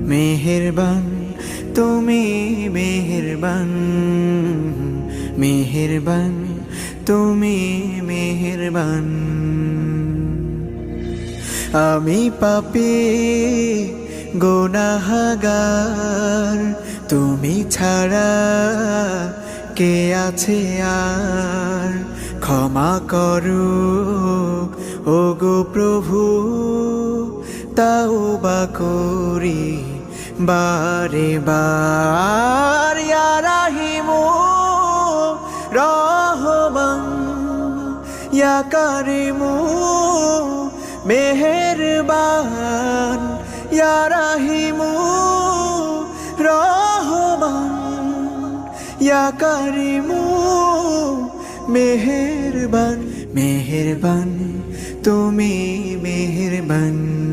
মেহেরবান তুমি মেহেরবান, মেহেরবান তুমি মেহেরবান। আমি পাপী গুনাহগার, তুমি ছাড়া কে আছে আর? ক্ষমা করো ওগো প্রভু, তাওবা করি বারে বার। ইয়া রাহিমু রহমান, ইয়া কারিমু মেহেরবান, ইয়া রাহিমু রহমান, ইয়া কারিমু মেহেরবান। মেহেরবান তুমি মেহেরবান।